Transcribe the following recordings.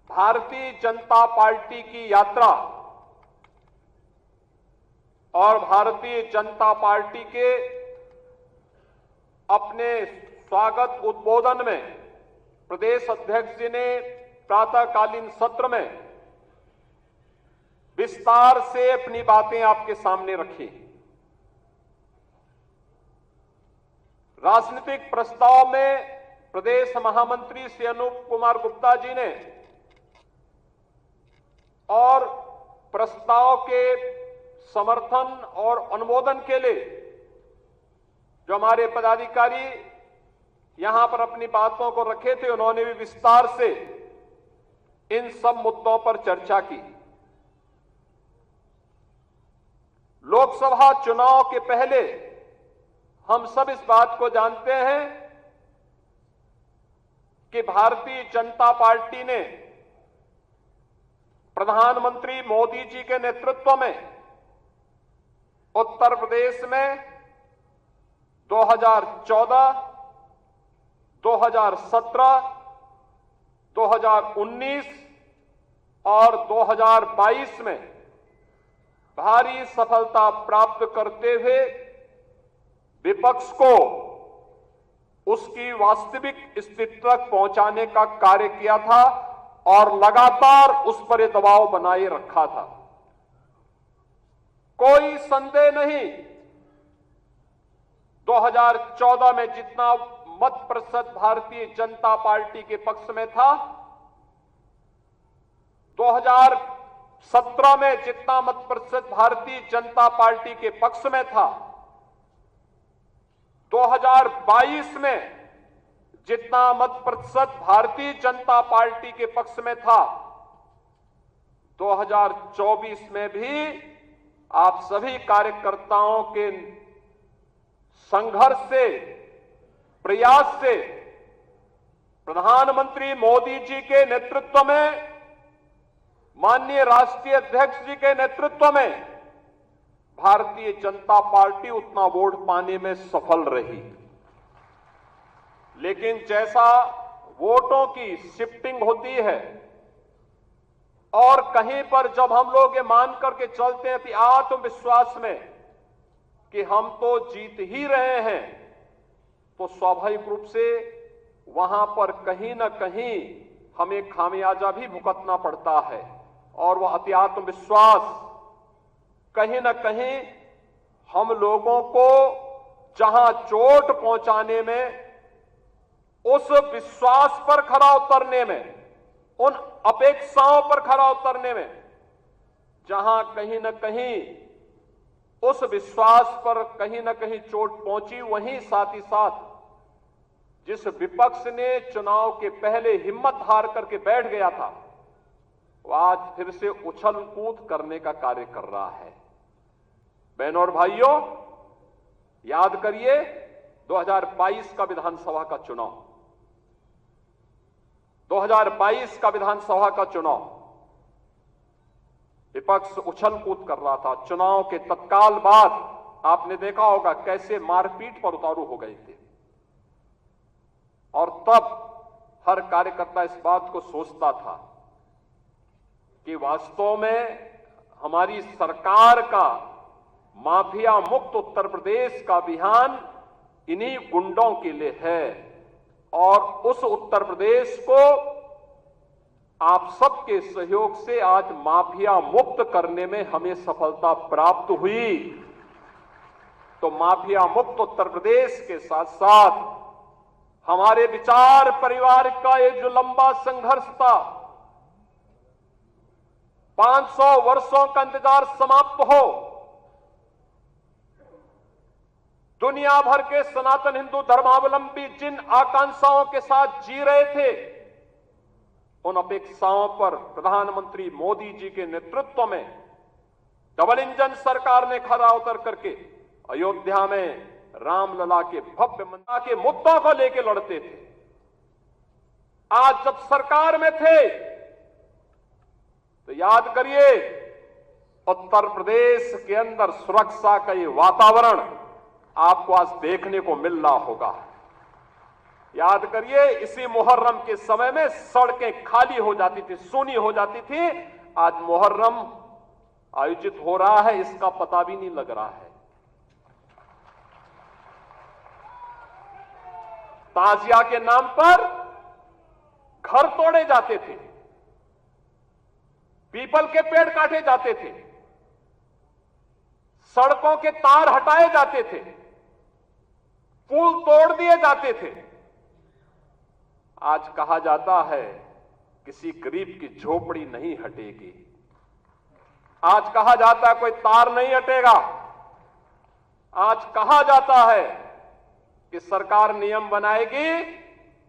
Bharatiya Janata party की यात्रा और भारतीय जनता पार्टी के अपने स्वागत उद्बोधन में प्रदेश अध्यक्ष जी ने प्रातःकालीन सत्र में विस्तार से अपनी बातें आपके सामने रखी। राजनीतिक प्रस्ताव में प्रदेश महामंत्री श्री अनूप कुमार गुप्ता जी ने और प्रस्ताव के समर्थन और अनुमोदन के लिए जो हमारे पदाधिकारी यहां पर अपनी बातों को रखे थे, उन्होंने भी विस्तार से इन सब मुद्दों पर चर्चा की। लोकसभा चुनाव के पहले हम सब इस बात को जानते हैं कि भारतीय जनता पार्टी ने प्रधानमंत्री मोदी जी के नेतृत्व में उत्तर प्रदेश में 2014, 2017, 2019 और 2022 में भारी सफलता प्राप्त करते हुए विपक्ष को उसकी वास्तविक स्थिति तक पहुंचाने का कार्य किया था और लगातार उस पर यह दबाव बनाए रखा था। कोई संदेह नहीं, 2014 में जितना मत प्रतिशत भारतीय जनता पार्टी के पक्ष में था, 2017 में जितना मत प्रतिशत भारतीय जनता पार्टी के पक्ष में था, 2022 में जितना मत प्रतिशत भारतीय जनता पार्टी के पक्ष में था, 2024 में भी आप सभी कार्यकर्ताओं के संघर्ष से, प्रयास से, प्रधानमंत्री मोदी जी के नेतृत्व में, माननीय राष्ट्रीय अध्यक्ष जी के नेतृत्व में भारतीय जनता पार्टी उतना वोट पाने में सफल रही। लेकिन जैसा वोटों की शिफ्टिंग होती है और कहीं पर जब हम लोग ये मान करके चलते हैं कि आत्मविश्वास में कि हम तो जीत ही रहे हैं, तो स्वाभाविक रूप से वहां पर कहीं ना कहीं हमें खामियाजा भी भुगतना पड़ता है और वह अति आत्मविश्वास कहीं ना कहीं हम लोगों को जहां चोट पहुंचाने में, उस विश्वास पर खरा उतरने में, उन अपेक्षाओं पर खरा उतरने में, जहां कहीं ना कहीं उस विश्वास पर कहीं ना कहीं चोट पहुंची, वहीं साथ ही साथ जिस विपक्ष ने चुनाव के पहले हिम्मत हार करके बैठ गया था, वह आज फिर से उछल कूद करने का कार्य कर रहा है। बहनों और भाइयों, याद करिए 2022 का विधानसभा का चुनाव, 2022 का विधानसभा का चुनाव विपक्ष उछल कूद कर रहा था। चुनाव के तत्काल बाद आपने देखा होगा कैसे मारपीट पर उतारू हो गए थे और तब हर कार्यकर्ता इस बात को सोचता था कि वास्तव में हमारी सरकार का माफिया मुक्त उत्तर प्रदेश का अभियान इन्हीं गुंडों के लिए है और उस उत्तर प्रदेश को आप सबके सहयोग से आज माफिया मुक्त करने में हमें सफलता प्राप्त हुई। तो माफिया मुक्त उत्तर प्रदेश के साथ साथ हमारे विचार परिवार का ये जो लंबा संघर्ष था, 500 वर्षों का इंतजार समाप्त हो, दुनिया भर के सनातन हिंदू धर्मावलंबी जिन आकांक्षाओं के साथ जी रहे थे, उन अपेक्षाओं पर प्रधानमंत्री मोदी जी के नेतृत्व में डबल इंजन सरकार ने खरा उतर करके अयोध्या में रामलला के भव्य मंदिर के मुद्दों को लेकर लड़ते थे। आज जब सरकार में थे तो याद करिए उत्तर प्रदेश के अंदर सुरक्षा का ये वातावरण आपको आज देखने को मिल रहा होगा। याद करिए, इसी मुहर्रम के समय में सड़कें खाली हो जाती थी, सूनी हो जाती थी। आज मुहर्रम आयोजित हो रहा है, इसका पता भी नहीं लग रहा है। ताजिया के नाम पर घर तोड़े जाते थे, पीपल के पेड़ काटे जाते थे, सड़कों के तार हटाए जाते थे, पुल तोड़ दिए जाते थे। आज कहा जाता है किसी गरीब की झोपड़ी नहीं हटेगी। आज कहा जाता है कोई तार नहीं हटेगा। आज कहा जाता है कि सरकार नियम बनाएगी,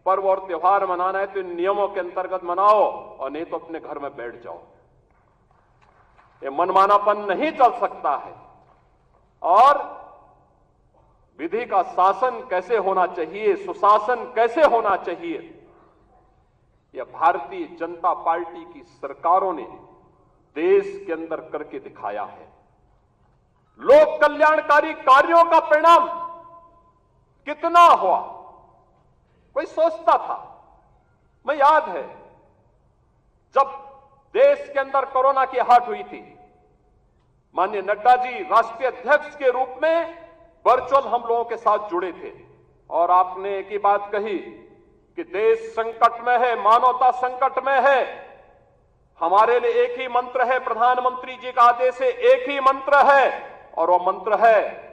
पर्व और त्योहार मनाना है तो इन नियमों के अंतर्गत मनाओ और नहीं तो अपने घर में बैठ जाओ। ये मनमानापन नहीं चल सकता है। और विधि का शासन कैसे होना चाहिए, सुशासन कैसे होना चाहिए, यह भारतीय जनता पार्टी की सरकारों ने देश के अंदर करके दिखाया है। लोक कल्याणकारी कार्यों का परिणाम कितना हुआ, कोई सोचता था? मैं याद है जब देश के अंदर कोरोना की आहट हुई थी, माननीय नड्डा जी राष्ट्रीय अध्यक्ष के रूप में वर्चुअल हम लोगों के साथ जुड़े थे और आपने एक ही बात कही कि देश संकट में है, मानवता संकट में है। हमारे लिए एक ही मंत्र है, प्रधानमंत्री जी का आदेश है, एक ही मंत्र है और वह मंत्र है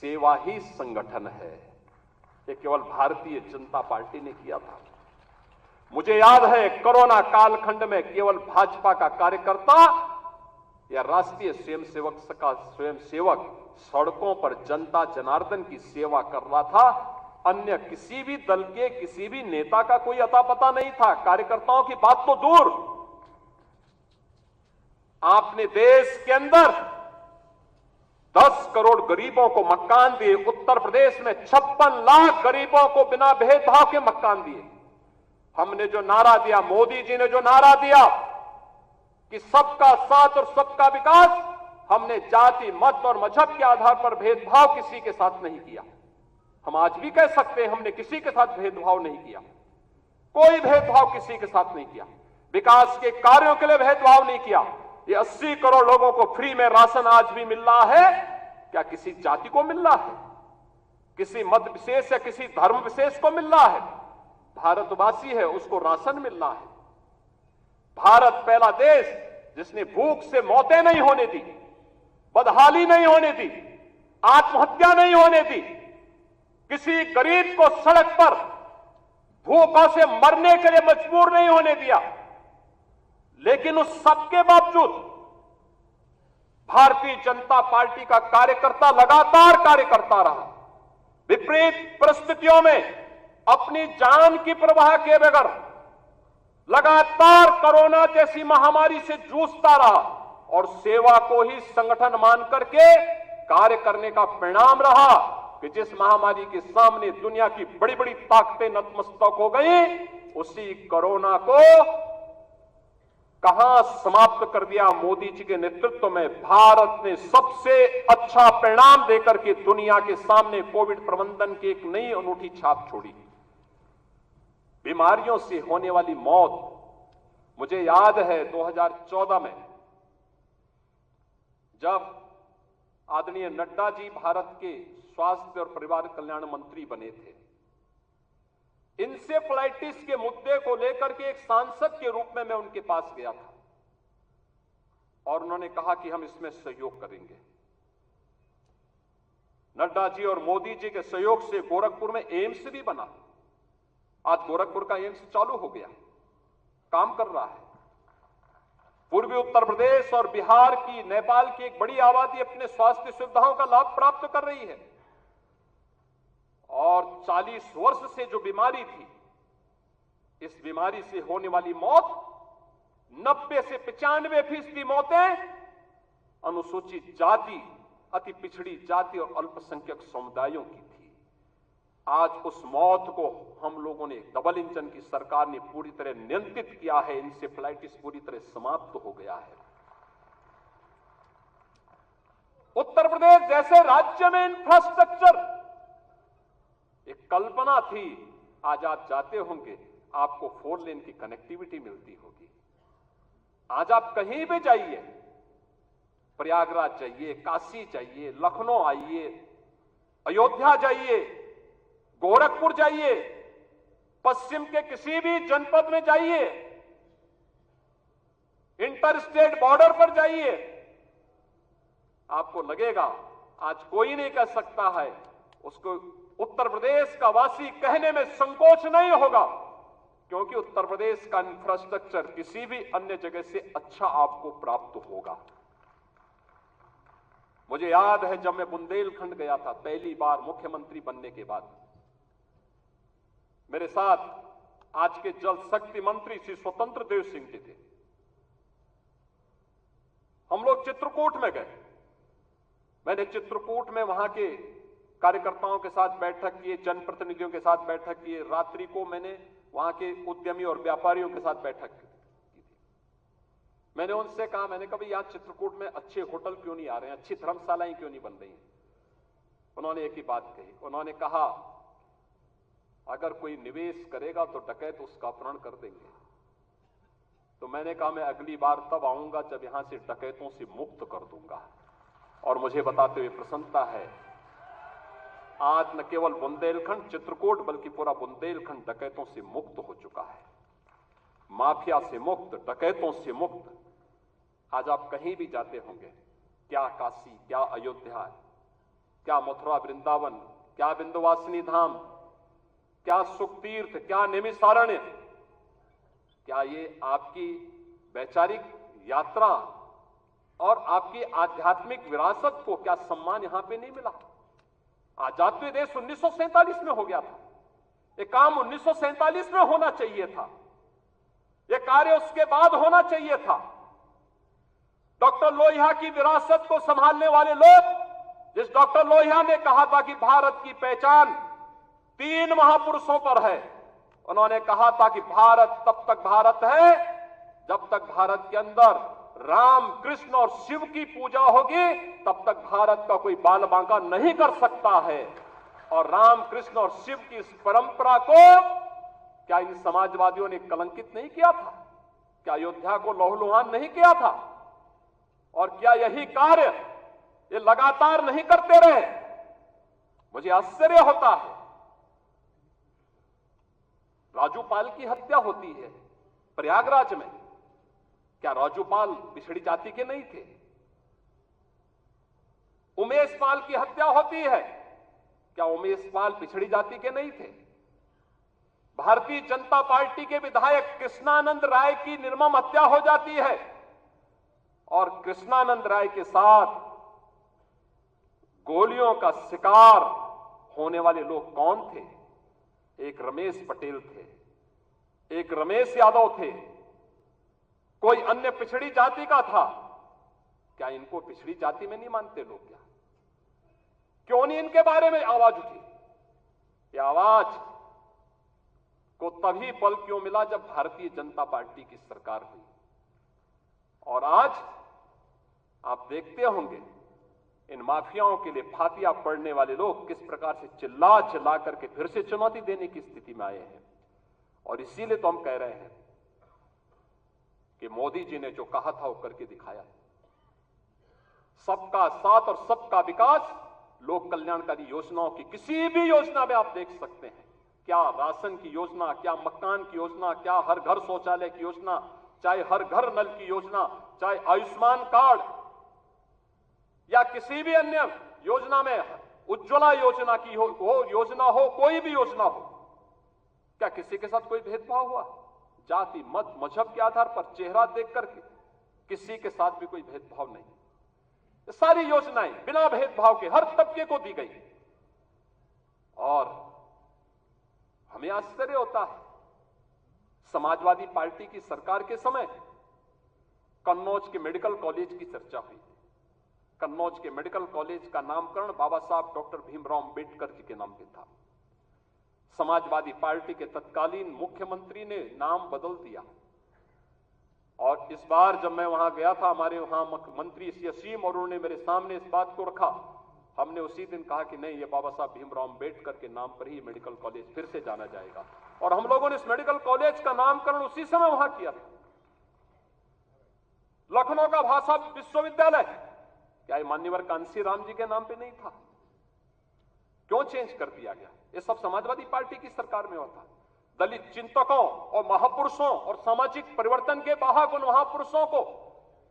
सेवा ही संगठन है। ये केवल भारतीय जनता पार्टी ने किया था। मुझे याद है कोरोना कालखंड में केवल भाजपा का कार्यकर्ता या राष्ट्रीय स्वयंसेवक सड़कों पर जनता जनार्दन की सेवा कर रहा था। अन्य किसी भी दल के किसी भी नेता का कोई अता पता नहीं था। कार्यकर्ताओं की बात तो दूर, आपने देश के अंदर 10 करोड़ गरीबों को मकान दिए। उत्तर प्रदेश में 56 लाख गरीबों को बिना भेदभाव के मकान दिए। हमने जो नारा दिया, मोदी जी ने जो नारा दिया कि सबका साथ और सबका विकास, हमने जाति, मत और मजहब के आधार पर भेदभाव किसी के साथ नहीं किया। हम आज भी कह सकते हैं हमने किसी के साथ भेदभाव नहीं किया, कोई भेदभाव किसी के साथ नहीं किया। विकास के कार्यों के लिए भेदभाव नहीं किया। ये 80 करोड़ लोगों को फ्री में राशन आज भी मिल रहा है। क्या किसी जाति को मिल रहा है, किसी मत विशेष या किसी धर्म विशेष को मिल रहा है? भारतवासी है उसको राशन मिल रहा है। भारत पहला देश जिसने भूख से मौतें नहीं होने दी, बदहाली नहीं होने दी, आत्महत्या नहीं होने दी, किसी गरीब को सड़क पर भूखों से मरने के लिए मजबूर नहीं होने दिया। लेकिन उस सबके बावजूद भारतीय जनता पार्टी का कार्यकर्ता लगातार कार्य करता रहा। विपरीत परिस्थितियों में अपनी जान की परवाह किए बगैर लगातार कोरोना जैसी महामारी से जूझता रहा और सेवा को ही संगठन मान करके कार्य करने का परिणाम रहा कि जिस महामारी के सामने दुनिया की बड़ी बड़ी ताकतें नतमस्तक हो गई, उसी कोरोना को कहां समाप्त कर दिया मोदी जी के नेतृत्व में। भारत ने सबसे अच्छा परिणाम देकर के दुनिया के सामने कोविड प्रबंधन की एक नई अनूठी छाप छोड़ी। बीमारियों से होने वाली मौत, मुझे याद है 2014 में जब आदरणीय नड्डा जी भारत के स्वास्थ्य और परिवार कल्याण मंत्री बने थे, इंसेफ्लाइटिस के मुद्दे को लेकर के एक सांसद के रूप में मैं उनके पास गया था और उन्होंने कहा कि हम इसमें सहयोग करेंगे। नड्डा जी और मोदी जी के सहयोग से गोरखपुर में एम्स भी बना। आज गोरखपुर का एम्स चालू हो गया, काम कर रहा है। पूर्वी उत्तर प्रदेश और बिहार की, नेपाल की एक बड़ी आबादी अपने स्वास्थ्य सुविधाओं का लाभ प्राप्त कर रही है। और 40 वर्ष से जो बीमारी थी, इस बीमारी से होने वाली मौत 90 से 95% मौतें अनुसूचित जाति, अति पिछड़ी जाति और अल्पसंख्यक समुदायों की थी। आज उस मौत को हम लोगों ने, डबल इंजन की सरकार ने पूरी तरह नियंत्रित किया है। इंसेफ्लाइटिस पूरी तरह समाप्त हो गया है। उत्तर प्रदेश जैसे राज्य में इंफ्रास्ट्रक्चर एक कल्पना थी, आज आप जाते होंगे आपको 4 लेन की कनेक्टिविटी मिलती होगी। आज आप कहीं भी जाइए, प्रयागराज जाइए, काशी जाइए, लखनऊ आइए, अयोध्या जाइए, गोरखपुर जाइए, पश्चिम के किसी भी जनपद में जाइए, इंटर स्टेट बॉर्डर पर जाइए, आपको लगेगा आज कोई नहीं कह सकता है, उसको उत्तर प्रदेश का वासी कहने में संकोच नहीं होगा, क्योंकि उत्तर प्रदेश का इंफ्रास्ट्रक्चर किसी भी अन्य जगह से अच्छा आपको प्राप्त होगा। मुझे याद है जब मैं बुंदेलखंड गया था पहली बार मुख्यमंत्री बनने के बाद, मेरे साथ आज के जल शक्ति मंत्री श्री स्वतंत्र देव सिंह जी थे। हम लोग चित्रकूट में गए। मैंने चित्रकूट में वहां के कार्यकर्ताओं के साथ बैठक किए, जनप्रतिनिधियों के साथ बैठक किए। रात्रि को मैंने वहां के उद्यमी और व्यापारियों के साथ बैठक की थी। मैंने उनसे कहा, मैंने कहा भाई यहां चित्रकूट में अच्छे होटल क्यों नहीं आ रहे हैं, अच्छी धर्मशालाएं क्यों नहीं बन रही हैं? उन्होंने एक ही बात कही, उन्होंने कहा अगर कोई निवेश करेगा तो डकैत उसका अपहरण कर देंगे। तो मैंने कहा मैं अगली बार तब आऊंगा जब यहां से डकैतों से मुक्त कर दूंगा। और मुझे बताते हुए प्रसन्नता है, आज न केवल बुंदेलखंड चित्रकूट बल्कि पूरा बुंदेलखंड डकैतों से मुक्त हो चुका है। माफिया से मुक्त, डकैतों से मुक्त। आज आप कहीं भी जाते होंगे, क्या काशी, क्या अयोध्या, क्या मथुरा वृंदावन, क्या विंध्यवासिनी धाम, क्या सुखतीर्थ, क्या निमिषारण्य, क्या ये आपकी वैचारिक यात्रा और आपकी आध्यात्मिक विरासत को क्या सम्मान यहां पे नहीं मिला? आजाद देश 1947 में हो गया था। ये काम 1947 में होना चाहिए था। ये कार्य उसके बाद होना चाहिए था। डॉक्टर लोहिया की विरासत को संभालने वाले लोग, जिस डॉक्टर लोहिया ने कहा था कि भारत की पहचान 3 महापुरुषों पर है, उन्होंने कहा था कि भारत तब तक भारत है जब तक भारत के अंदर राम, कृष्ण और शिव की पूजा होगी, तब तक भारत का कोई बाल बांका नहीं कर सकता है। और राम, कृष्ण और शिव की इस परंपरा को क्या इन समाजवादियों ने कलंकित नहीं किया था? क्या अयोध्या को लहूलुहान नहीं किया था? और क्या यही कार्य ये लगातार नहीं करते रहे? मुझे आश्चर्य होता है। राजूपाल की हत्या होती है प्रयागराज में, क्या राजूपाल पिछड़ी जाति के नहीं थे? उमेश पाल की हत्या होती है, क्या उमेश पाल पिछड़ी जाति के नहीं थे? भारतीय जनता पार्टी के विधायक कृष्णानंद राय की निर्मम हत्या हो जाती है, और कृष्णानंद राय के साथ गोलियों का शिकार होने वाले लोग कौन थे? एक रमेश पटेल थे, एक रमेश यादव थे, कोई अन्य पिछड़ी जाति का था। क्या इनको पिछड़ी जाति में नहीं मानते लोग? क्या क्यों नहीं इनके बारे में आवाज उठी? ये आवाज को तभी बल क्यों मिला जब भारतीय जनता पार्टी की सरकार हुई। और आज आप देखते होंगे इन माफियाओं के लिए फातिया पड़ने वाले लोग किस प्रकार से चिल्ला चिल्ला करके फिर से चुनौती देने की स्थिति में आए हैं। और इसीलिए तो हम कह रहे हैं कि मोदी जी ने जो कहा था वो करके दिखाया। सबका साथ और सबका विकास, लोक कल्याणकारी योजनाओं की किसी भी योजना में आप देख सकते हैं, क्या राशन की योजना, क्या मकान की योजना, क्या हर घर शौचालय की योजना, चाहे हर घर नल की योजना, चाहे आयुष्मान कार्ड या किसी भी अन्य योजना में, उज्ज्वला योजना की हो योजना हो, कोई भी योजना हो, क्या किसी के साथ कोई भेदभाव हुआ? जाति, मत, मजहब के आधार पर, चेहरा देख करके किसी के साथ भी कोई भेदभाव नहीं। ये सारी योजनाएं बिना भेदभाव के हर तबके को दी गई। और हमें आश्चर्य होता है, समाजवादी पार्टी की सरकार के समय कन्नौज के मेडिकल कॉलेज की चर्चा हुई। कन्नौज के मेडिकल कॉलेज का नामकरण बाबा साहब डॉक्टर भीमराव अंबेडकर जी के नाम पे था। समाजवादी पार्टी के तत्कालीन मुख्यमंत्री ने नाम बदल दिया। और इस बार जब मैं वहां गया था, हमारे वहां मंत्री श्री असीम और उन्होंने मेरे सामने इस बात को रखा, हमने उसी दिन कहा कि नहीं, ये बाबा साहब भीमराव अंबेडकर के नाम पर ही मेडिकल कॉलेज फिर से जाना जाएगा, और हम लोगों ने इस मेडिकल कॉलेज का नामकरण उसी समय वहां किया था। लखनऊ का भाषा विश्वविद्यालय क्या ये मान्यवर कांशीराम जी के नाम पे नहीं था? क्यों चेंज कर दिया गया? ये सब समाजवादी पार्टी की सरकार में हुआ था। दलित चिंतकों और महापुरुषों और सामाजिक परिवर्तन के वाहक उन महापुरुषों को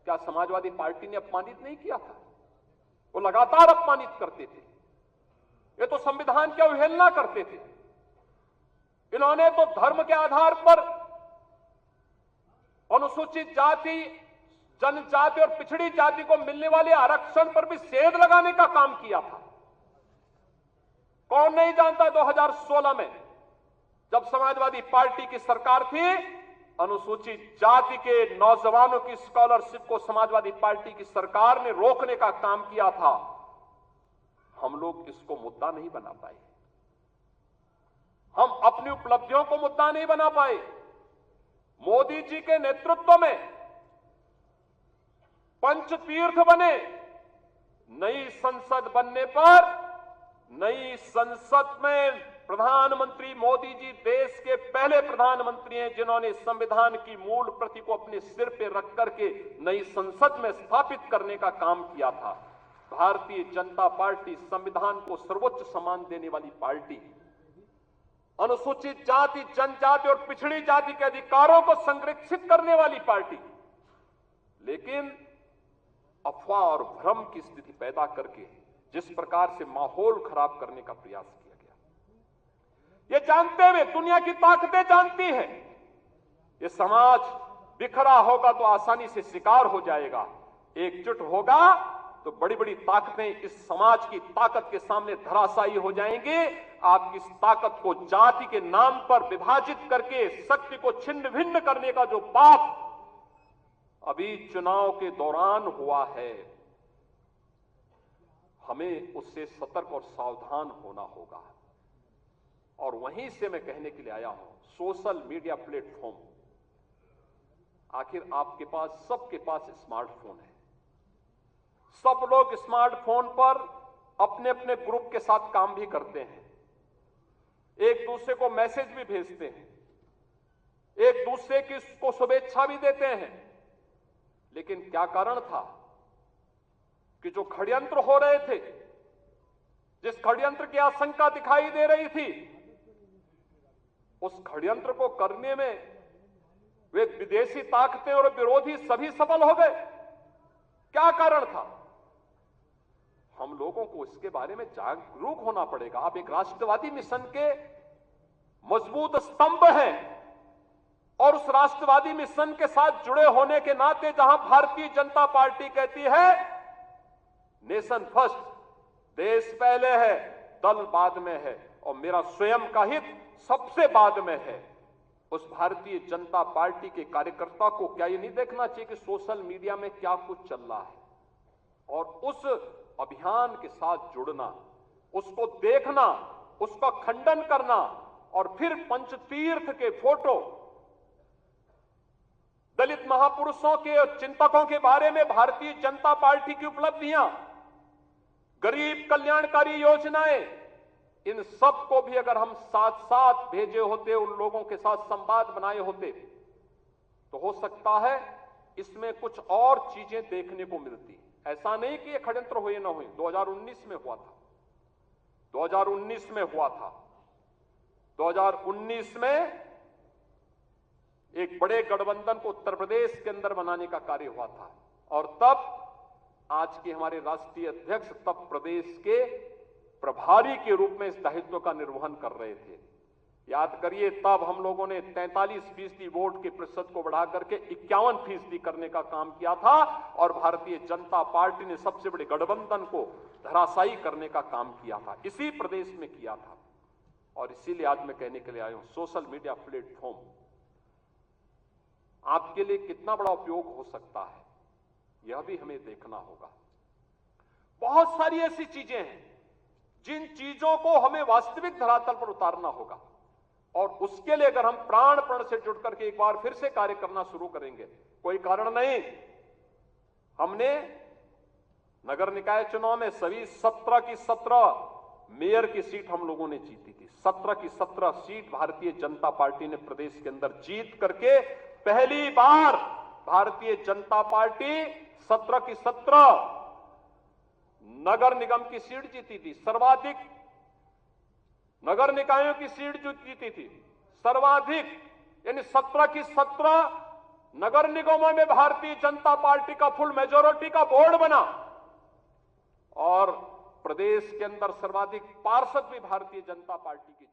क्या समाजवादी पार्टी ने अपमानित नहीं किया था? वो लगातार अपमानित करते थे। ये तो संविधान की अवहेलना करते थे। इन्होंने तो धर्म के आधार पर अनुसूचित जाति, जनजाति और पिछड़ी जाति को मिलने वाले आरक्षण पर भी सेध लगाने का काम किया था। कौन नहीं जानता 2016 में जब समाजवादी पार्टी की सरकार थी, अनुसूचित जाति के नौजवानों की स्कॉलरशिप को समाजवादी पार्टी की सरकार ने रोकने का काम किया था। हम लोग इसको मुद्दा नहीं बना पाए, हम अपनी उपलब्धियों को मुद्दा नहीं बना पाए। मोदी जी के नेतृत्व में पंचतीर्थ बने। नई संसद बनने पर नई संसद में प्रधानमंत्री मोदी जी देश के पहले प्रधानमंत्री हैं जिन्होंने संविधान की मूल प्रति को अपने सिर पे रख करके नई संसद में स्थापित करने का काम किया था। भारतीय जनता पार्टी संविधान को सर्वोच्च सम्मान देने वाली पार्टी, अनुसूचित जाति, जनजाति और पिछड़ी जाति के अधिकारों को संरक्षित करने वाली पार्टी, लेकिन अफवाह और भ्रम की स्थिति पैदा करके जिस प्रकार से माहौल खराब करने का प्रयास किया गया, ये जानते हुए दुनिया की ताकतें जानती हैं ये समाज बिखरा होगा तो आसानी से शिकार हो जाएगा, एकजुट होगा तो बड़ी बड़ी ताकतें इस समाज की ताकत के सामने धराशायी हो जाएंगी। आप इस ताकत को जाति के नाम पर विभाजित करके शक्ति को छिन्न भिन्न करने का जो पाप अभी चुनाव के दौरान हुआ है, हमें उससे सतर्क और सावधान होना होगा। और वहीं से मैं कहने के लिए आया हूं, सोशल मीडिया प्लेटफॉर्म, आखिर आपके पास, सबके पास स्मार्टफोन है। सब लोग स्मार्टफोन पर अपने अपने ग्रुप के साथ काम भी करते हैं, एक दूसरे को मैसेज भी भेजते हैं, एक दूसरे की को शुभेच्छा भी देते हैं। लेकिन क्या कारण था कि जो षड्यंत्र हो रहे थे, जिस षड्यंत्र की आशंका दिखाई दे रही थी, उस षड्यंत्र को करने में वे विदेशी ताकतें और विरोधी सभी सफल हो गए। क्या कारण था? हम लोगों को इसके बारे में जागरूक होना पड़ेगा। आप एक राष्ट्रवादी मिशन के मजबूत स्तंभ हैं और उस राष्ट्रवादी मिशन के साथ जुड़े होने के नाते जहां भारतीय जनता पार्टी कहती है नेशन फर्स्ट, देश पहले है, दल बाद में है और मेरा स्वयं का हित सबसे बाद में है, उस भारतीय जनता पार्टी के कार्यकर्ता को क्या ये नहीं देखना चाहिए कि सोशल मीडिया में क्या कुछ चल रहा है और उस अभियान के साथ जुड़ना, उसको देखना, उसका खंडन करना और फिर पंचतीर्थ के फोटो, दलित महापुरुषों के और चिंतकों के बारे में भारतीय जनता पार्टी की उपलब्धियां, गरीब कल्याणकारी योजनाएं, इन सब को भी अगर हम साथ साथ भेजे होते, उन लोगों के साथ संवाद बनाए होते, तो हो सकता है इसमें कुछ और चीजें देखने को मिलती। ऐसा नहीं कि ये षड्यंत्र हुए ना हुए, 2019 में हुआ था, 2019 में हुआ था। 2019 में एक बड़े गठबंधन को उत्तर प्रदेश के अंदर बनाने का कार्य हुआ था और तब आज के हमारे राष्ट्रीय अध्यक्ष तब प्रदेश के प्रभारी के रूप में इस दायित्व का निर्वहन कर रहे थे। याद करिए, तब हम लोगों ने 43% वोट के प्रतिशत को बढ़ा करके 51% करने का काम किया था और भारतीय जनता पार्टी ने सबसे बड़े गठबंधन को धराशायी करने का काम किया था, इसी प्रदेश में किया था। और इसीलिए आज मैं कहने के लिए आया हूं, सोशल मीडिया प्लेटफॉर्म आपके लिए कितना बड़ा उपयोग हो सकता है, यह भी हमें देखना होगा। बहुत सारी ऐसी चीजें हैं जिन चीजों को हमें वास्तविक धरातल पर उतारना होगा और उसके लिए अगर हम प्राणपण से जुड़ करके एक बार फिर से कार्य करना शुरू करेंगे, कोई कारण नहीं हमने नगर निकाय चुनाव में सभी 17 की 17 मेयर की सीट हम लोगों ने जीती थी। 17 की 17 सीट भारतीय जनता पार्टी ने प्रदेश के अंदर जीत करके पहली बार भारतीय जनता पार्टी 17 की 17 नगर निगम की सीट जीती थी। सर्वाधिक नगर निकायों की सीट जो जीती थी, सर्वाधिक, यानी 17 की 17 नगर निगमों में भारतीय जनता पार्टी का फुल मेजोरिटी का बोर्ड बना और प्रदेश के अंदर सर्वाधिक पार्षद भी भारतीय जनता पार्टी की